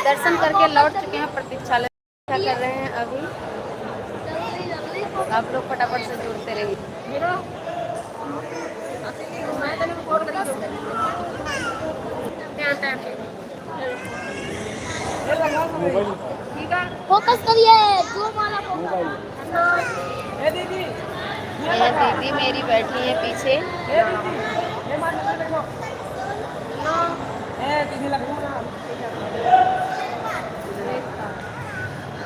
दर्शन करके लौट चुके हैं प्रतीक्षालय। क्या कर रहे हैं अभी? आप लोग फटाफट से जुड़ते रहिए। फोकस करिए। ये दीदी मेरी बैठी है पीछे।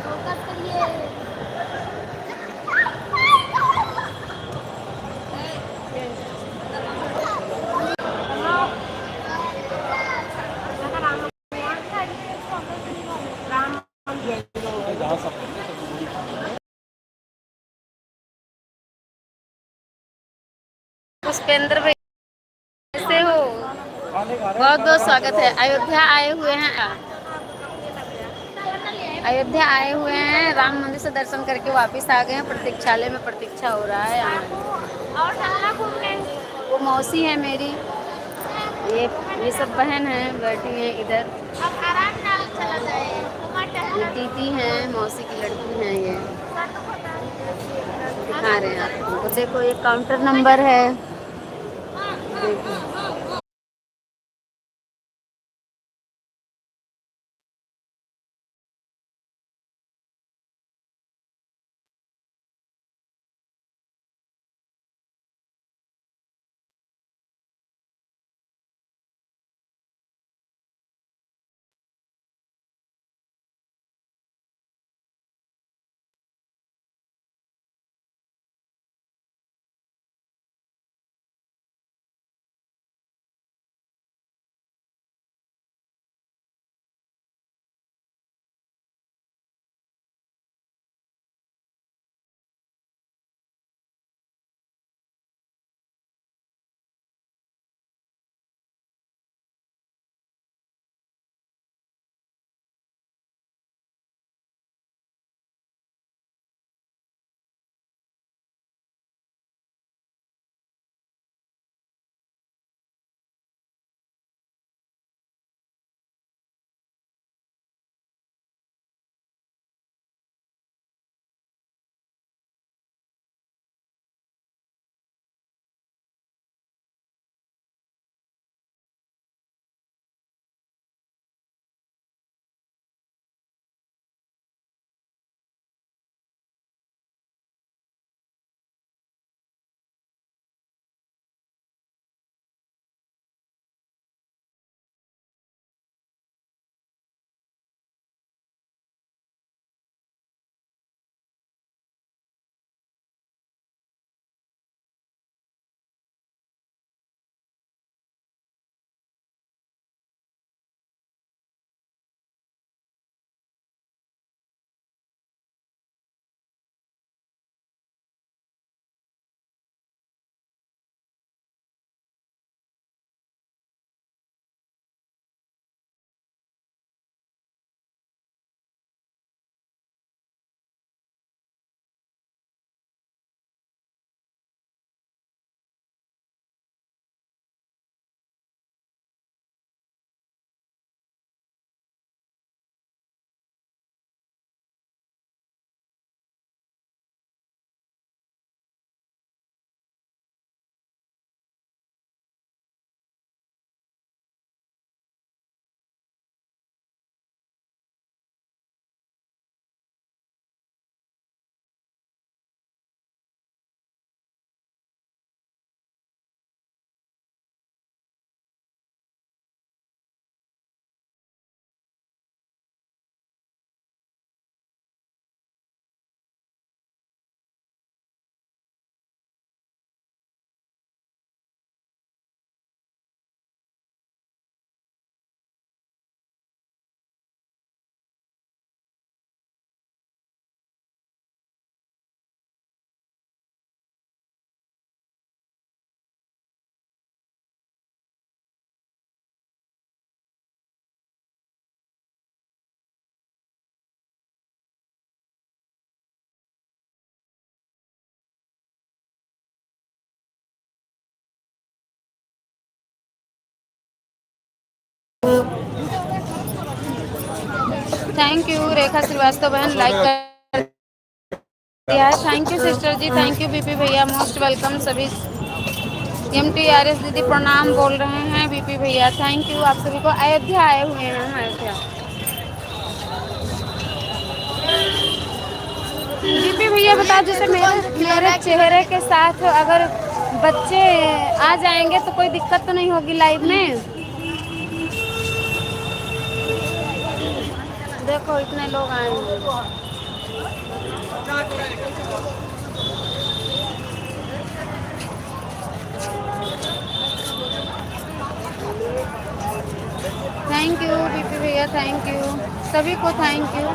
फोकस करिए। पुष्पेंद्र भाई कैसे हो? बहुत बहुत स्वागत है। अयोध्या आए हुए हैं। अयोध्या आए हुए हैं, राम मंदिर से दर्शन करके वापस आ गए हैं। प्रतीक्षालय में प्रतीक्षा हो रहा है यहाँ। वो मौसी है मेरी, ये सब बहन है बैठी हैं इधर। ये दीदी हैं, मौसी की लड़की हैं। ये दिखा रहे हैं आपको। देखो ये काउंटर नंबर है, देखो। थैंक यू रेखा श्रीवास्तव बहन, लाइक कर दिया है। Thank you sister ji, thank you BP भैया, मोस्ट वेलकम सभी। MTRS दीदी प्रणाम बोल रहे हैं बीपी भैया, थैंक यू आप सभी को। अयोध्या आए हुए हैं हम, अयोध्या। बीपी भैया बता, जैसे मेरे चेहरे के साथ अगर बच्चे आ जाएंगे तो कोई दिक्कत तो नहीं होगी लाइव में? देखो इतने लोग आए हैं। थैंक यू बीपी भैया, थैंक यू सभी को, थैंक यू।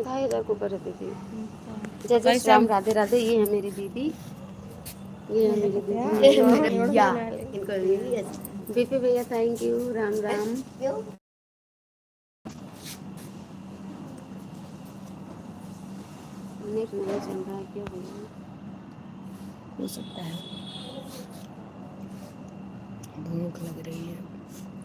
ढाई हजार को कर दीजिए। जय जय श्री राम, राधे राधे। ये है मेरी दीदी, ये है मेरी दीदी, या इनको बीपी भैया thank you, Ram Ram. Net नहीं चल रहा है क्यों भैया? हो सकता है, भूख लग रही है।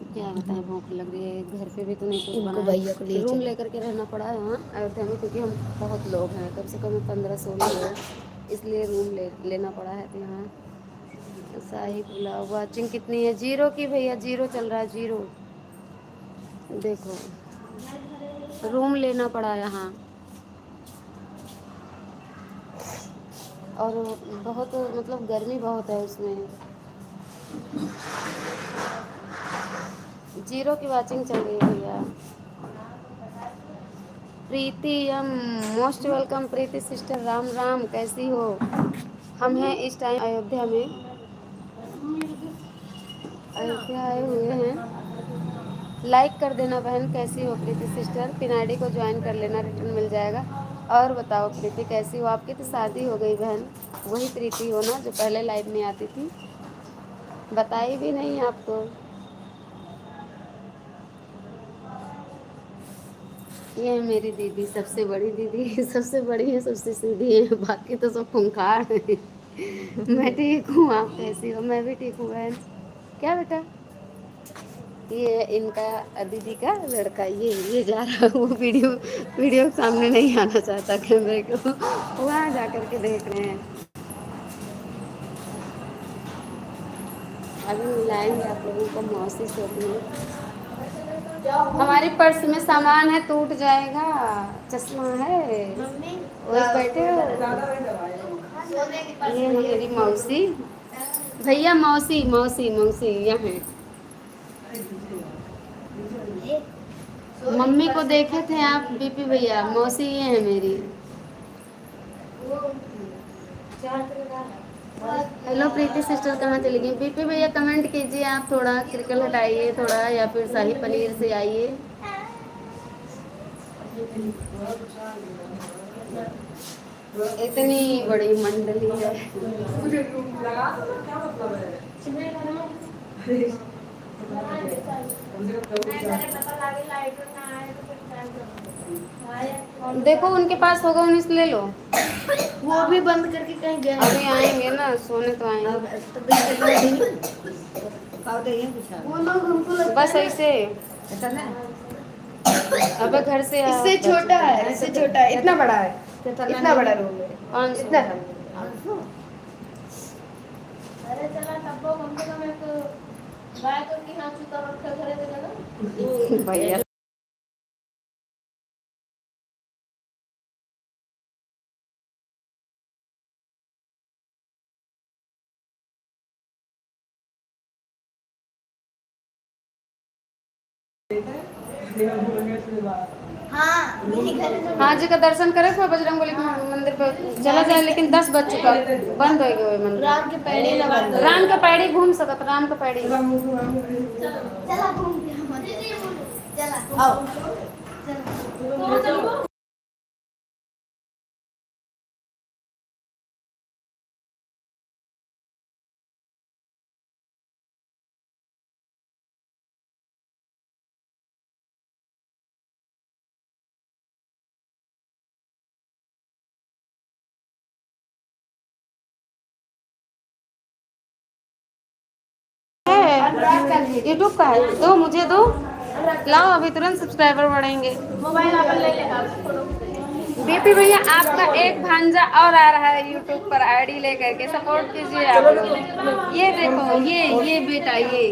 क्या बताएं, भूख लग रही है, घर पे भी तो नहीं कुछ इनको बना भैया को है, ले रूम चलो। लेकर के रहना पड़ा है यहाँ अयोध्या में, क्योंकि हम बहुत लोग हैं, कम से कम 15-16 लोग, इसलिए रूम लेना पड़ा है। तो यहाँ शाही पुलाव वाचिंग कितनी है? 0 की भैया, 0 चल रहा है, 0। देखो रूम लेना पड़ा यहाँ, और बहुत मतलब गर्मी बहुत है उसमें। 0 की वाचिंग चल रही है भैया। प्रीति मोस्ट वेलकम प्रीति सिस्टर, राम राम, कैसी हो? हम हैं इस टाइम अयोध्या में, अयोध्या आए हुए हैं। लाइक कर देना बहन, कैसी हो प्रीति सिस्टर? पिनाडी को ज्वाइन कर लेना, रिटर्न मिल जाएगा। और बताओ प्रीति कैसी हो? आपकी तो शादी हो गई बहन, वही प्रीति हो ना जो पहले लाइव में आती थी? बताई भी नहीं आपको। ये है मेरी दीदी, सबसे बड़ी दीदी, सबसे बड़ी है, सबसे सीधी है, बाकी तो सब खूंखार है। मैं ठीक हूँ, आप कैसी हो? मैं भी ठीक हूँ बहन। क्या बेटा? ये है इनका दीदी का लड़का, ये जा रहा है, वो वीडियो के सामने नहीं आना चाहता कैमरे को, वहाँ जा कर के देख रहे हैं। अभी मिलाएंगे आप लोगों को मौसी से अपनी। हमारी पर्स में सामान है, टूट जाएगा, चश्मा है, वही बैठे हो। ये है मेरी मौसी, भैया मौसी मौसी मौसी यहाँ है। मम्मी को देखे थे आप बीपी भैया? मौसी ये है मेरी। हेलो प्रीति सिस्टर, कहाँ चली गई? बीपी भैया कमेंट कीजिए आप, थोड़ा क्रिकल हटाइए थोड़ा, या फिर शाही पनीर से आइए। इतनी बड़ी मंडली है। देखो उनके पास होगा, उन्हीं से ले लो। वो भी बंद करके कहीं गए अभी आएंगे ना, सोने तो आएंगे। वो लोग हमको लगता बस है ऐसे। ऐसा ना, अबे घर से इससे छोटा है, इससे छोटा है, इतना बड़ा है, इतना बड़ा रूम है, 500। इतना था। अरे चला तब वो कम से कम एक गाय तो की हाथ चुता रखा घरे देगा ना भैया हाँ मेरे घर में हाँ जी का दर्शन करे थे बजरंगबली के मंदिर पे चला जाए, लेकिन 10 बज चुका, बंद हो गए मंदिर। राम के पैड़ी ना बंद राम का पैड़ी घूम सकत, राम का पैड़ी। चला घूम के हमारे चला आओ चलो यूट्यूब का है, दो मुझे दो, लाओ अभी तुरंत सब्सक्राइबर बढ़ेंगे। मोबाइल अपन ले लेगा बीपी भैया आपका एक भांजा और आ रहा है यूट्यूब पर आईडी लेकर के, सपोर्ट कीजिए आप लोग। ये देखो ये बेटा ये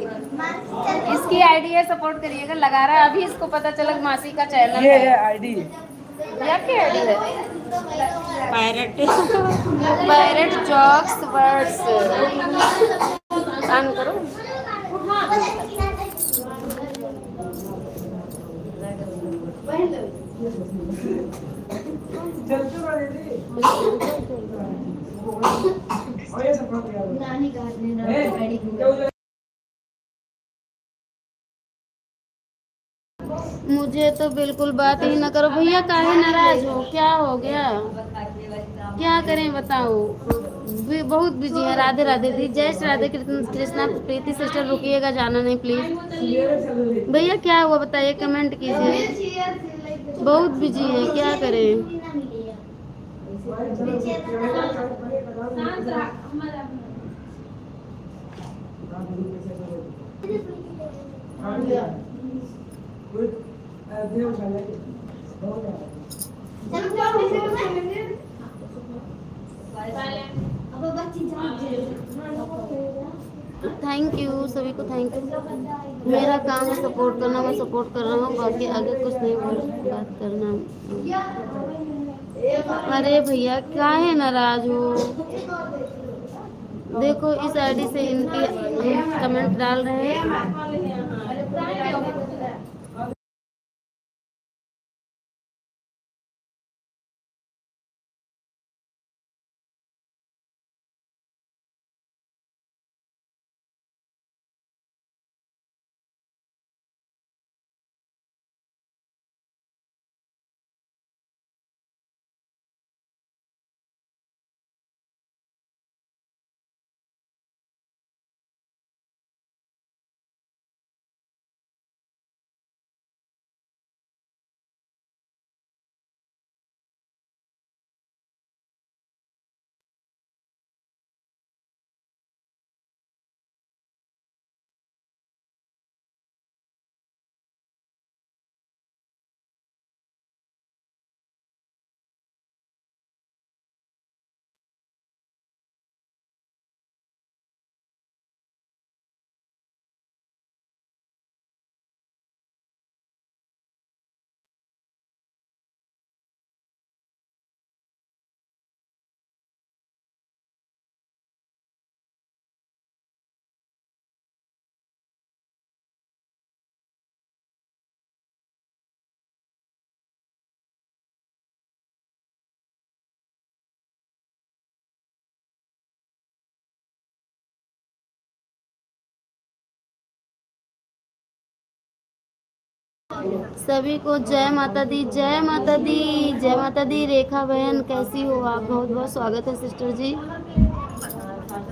इसकी आईडी है, सपोर्ट करिएगा, लगा रहा है अभी इसको पता चला मासी का चैनल ये है। है आईडी, क्या आईडी है? Pirate pirate jokes words on करो। नानी घर में राम पैड़ी घूम मुझे तो बिल्कुल बात ही ना करो भैया, काहे नाराज हो, क्या हो गया, क्या करें बताओ, बहुत बिजी है। राधे राधे दी, जय श्री राधे कृष्णा प्रीति सिस्टर, रुकिएगा जाना नहीं प्लीज। भैया क्या हुआ बताइए, कमेंट कीजिए, बहुत बिजी है, क्या करें। थैंक यू सभी को, थैंक यू। मेरा काम है सपोर्ट करना, मैं सपोर्ट कर रहा हूँ, बाकी आगे कुछ नहीं बात करना। अरे भैया काहे नाराज हो, देखो इस आईडी से इनकी कमेंट डाल रहे हैं। सभी को जय माता दी, जय माता दी, जय माता दी। रेखा बहन कैसी हो आप, बहुत बहुत स्वागत है सिस्टर जी।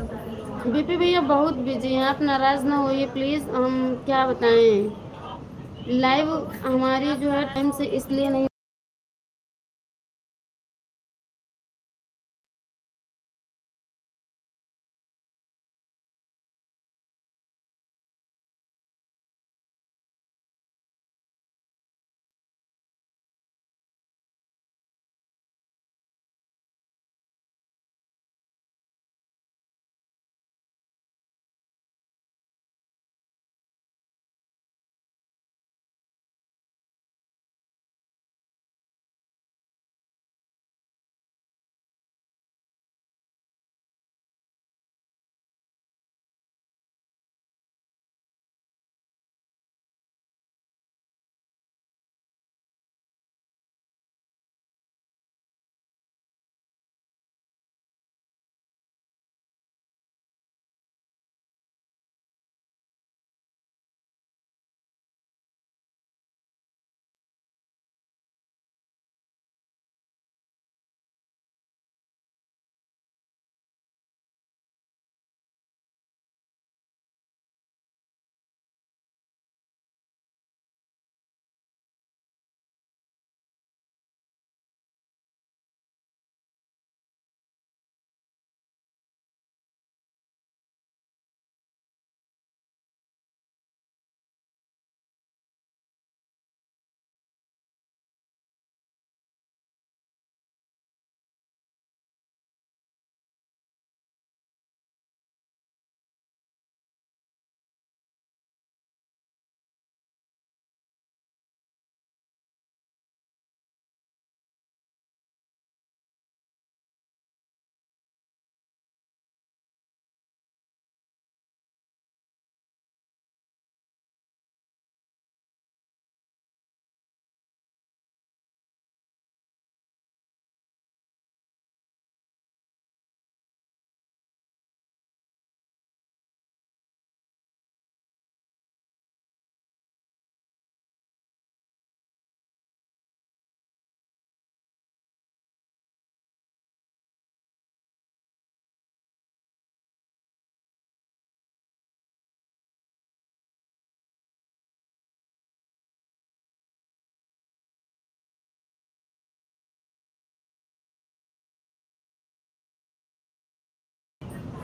बीपी भैया बहुत बिजी हैं, आप नाराज ना होइए प्लीज। हम क्या बताएं, लाइव हमारी जो है टाइम से इसलिए नहीं।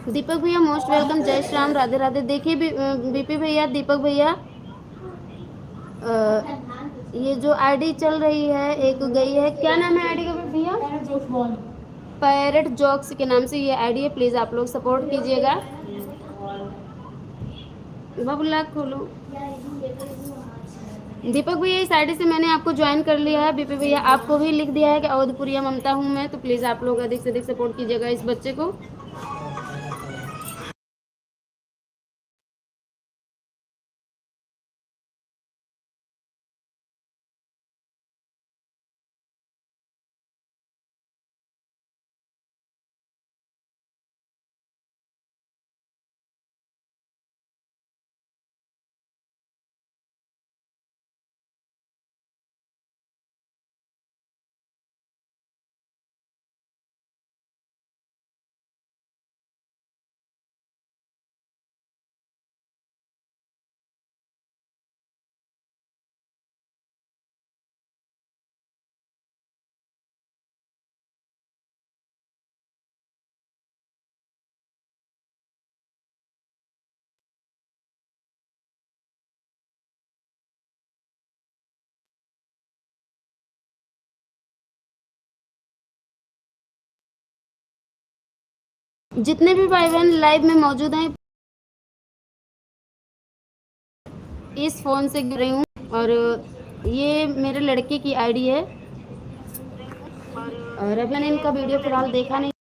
दीपक भैया मोस्ट वेलकम, जय श्री राम, राधे राधे। देखिए बीपी भैया, दीपक भैया, ये जो आईडी चल रही है, एक गई है, क्या नाम है आईडी का भैया? पैरेट जॉक्स के नाम से ये आईडी है, प्लीज आप लोग सपोर्ट कीजिएगा। बबुला खोलो। दीपक भैया इस आईडी से मैंने आपको ज्वाइन कर लिया है। बीपी भैया आपको भी लिख दिया है कि अवधपुरिया ममता हूँ मैं, तो प्लीज आप लोग अधिक से अधिक सपोर्ट कीजिएगा इस बच्चे को। जितने भी भाई बहन लाइव में मौजूद हैं, इस फ़ोन से गिर रही हूँ, और ये मेरे लड़के की आईडी है, और अभी मैंने इनका वीडियो फिलहाल देखा नहीं।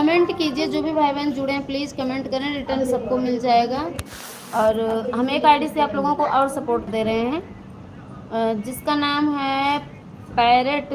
कमेंट कीजिए, जो भी भाई बहन जुड़े हैं प्लीज़ कमेंट करें, रिटर्न सबको मिल जाएगा। और हम एक आईडी से आप लोगों को और सपोर्ट दे रहे हैं जिसका नाम है पैरेट